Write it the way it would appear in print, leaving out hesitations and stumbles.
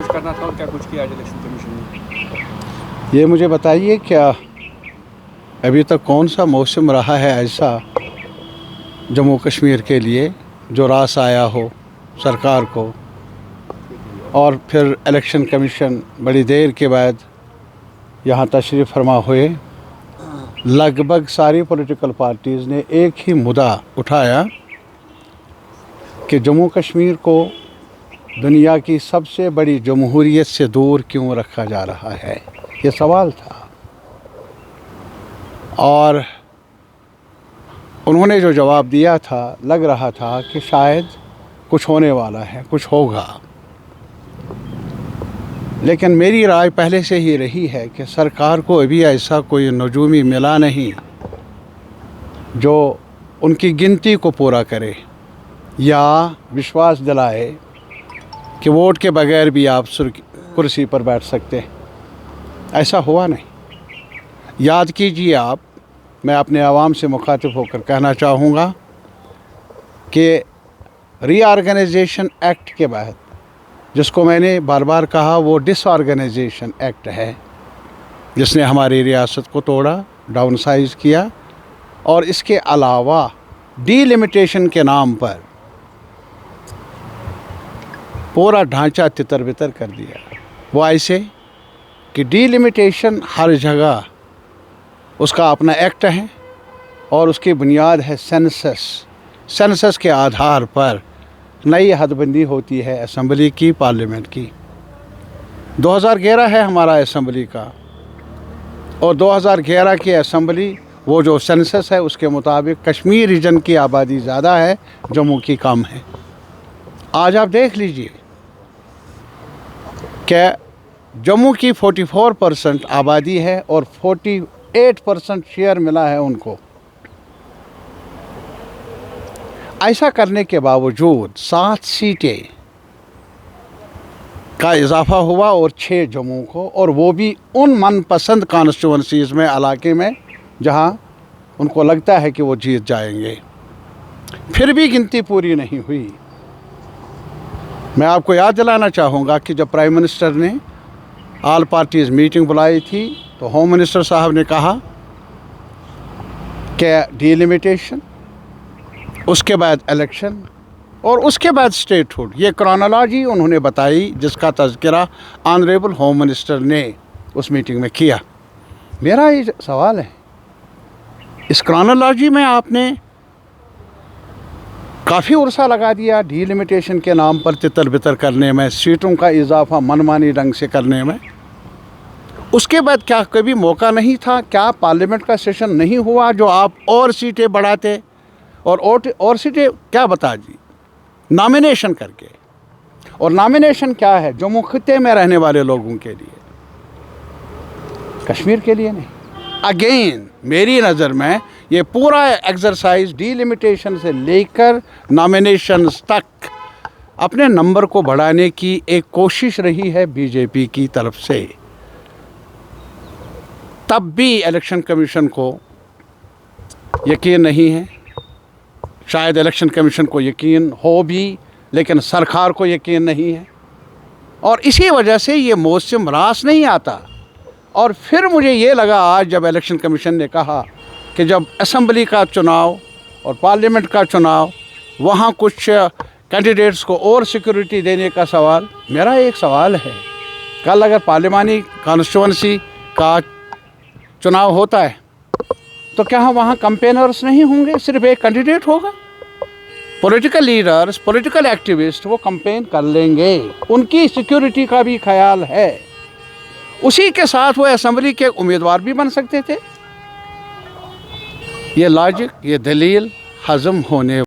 कुछ करना था और क्या कुछ किया आज इलेक्शन कमीशन ने? ये मुझे बताइए, क्या अभी तक कौन सा मौसम रहा है ऐसा जम्मू कश्मीर के लिए जो रास आया हो सरकार को, और फिर इलेक्शन कमीशन बड़ी देर के बाद यहाँ तशरीफ़ फरमा हुए। लगभग सारी पॉलिटिकल पार्टीज़ ने एक ही मुद्दा उठाया कि जम्मू कश्मीर को दुनिया की सबसे बड़ी जमहूरियत से दूर क्यों रखा जा रहा है, ये सवाल था। और उन्होंने जो जवाब दिया था, लग रहा था कि शायद कुछ होने वाला है, कुछ होगा। लेकिन मेरी राय पहले से ही रही है कि सरकार को अभी ऐसा कोई नजूमी मिला नहीं जो उनकी गिनती को पूरा करे या विश्वास दिलाए कि वोट के बगैर भी आप कुर्सी पर बैठ सकते हैं। ऐसा हुआ नहीं। याद कीजिए आप, मैं अपने आवाम से मुखातिब होकर कहना चाहूँगा कि रीऑर्गेनाइजेशन एक्ट के बाद, जिसको मैंने बार बार कहा वो डिसऑर्गेनाइजेशन एक्ट है, जिसने हमारी रियासत को तोड़ा, डाउन साइज किया, और इसके अलावा डीलिमिटेशन के नाम पर पूरा ढांचा तितर बितर कर दिया। वो ऐसे कि डीलिमिटेशन हर जगह उसका अपना एक्ट है और उसकी बुनियाद है सेंसस। सेंसस के आधार पर नई हदबंदी होती है असम्बली की, पार्लियामेंट की। 2011 है हमारा असम्बली का, और 2011 की असम्बली वो जो सेंसस है उसके मुताबिक कश्मीर रीजन की आबादी ज़्यादा है, जम्मू की कम है। आज आप देख लीजिए कि जम्मू की 44% आबादी है और 48% शेयर मिला है उनको। ऐसा करने के बावजूद 7 सीटें का इजाफा हुआ और 6 जम्मू को, और वो भी उन मनपसंद कॉन्स्टिट्यूंसीज़ में, इलाके में जहां उनको लगता है कि वो जीत जाएंगे। फिर भी गिनती पूरी नहीं हुई। मैं आपको याद दिलाना चाहूँगा कि जब प्राइम मिनिस्टर ने ऑल पार्टीज़ मीटिंग बुलाई थी तो होम मिनिस्टर साहब ने कहा कि डीलिमिटेशन, उसके बाद इलेक्शन और उसके बाद स्टेटहुड, ये क्रोनोलॉजी उन्होंने बताई जिसका तज़किरा ऑनरेबल होम मिनिस्टर ने उस मीटिंग में किया। मेरा ये सवाल है, इस क्रोनोलॉजी में आपने काफ़ी उर्सा लगा दिया डीलिमिटेशन के नाम पर तितर बितर करने में, सीटों का इजाफा मनमानी ढंग से करने में। उसके बाद क्या कभी मौका नहीं था, क्या पार्लियामेंट का सेशन नहीं हुआ जो आप और सीटें बढ़ाते और सीटें क्या बता दी, नॉमिनेशन करके। और नॉमिनेशन क्या है? जम्मू खित्ते में रहने वाले लोगों के लिए, कश्मीर के लिए नहीं। अगेन मेरी नज़र में ये पूरा एक्सरसाइज डीलिमिटेशन से लेकर नॉमिनेशन तक अपने नंबर को बढ़ाने की एक कोशिश रही है बीजेपी की तरफ से। तब भी इलेक्शन कमीशन को यकीन नहीं है। शायद इलेक्शन कमीशन को यकीन हो भी, लेकिन सरकार को यकीन नहीं है, और इसी वजह से ये मौसम रास नहीं आता। और फिर मुझे ये लगा आज जब इलेक्शन कमीशन ने कहा कि जब असम्बली का चुनाव और पार्लियामेंट का चुनाव, वहाँ कुछ कैंडिडेट्स को और सिक्योरिटी देने का सवाल। मेरा एक सवाल है, कल अगर पार्लियामानी कॉन्स्टिट्यूंसी का चुनाव होता है तो क्या वहाँ कैंपेनर्स नहीं होंगे, सिर्फ एक कैंडिडेट होगा? पॉलिटिकल लीडर्स, पॉलिटिकल एक्टिविस्ट वो कैंपेन कर लेंगे, उनकी सिक्योरिटी का भी ख्याल है। उसी के साथ वो असेंबली के उम्मीदवार भी बन सकते थे। ये लॉजिक, ये दलील हज़म होने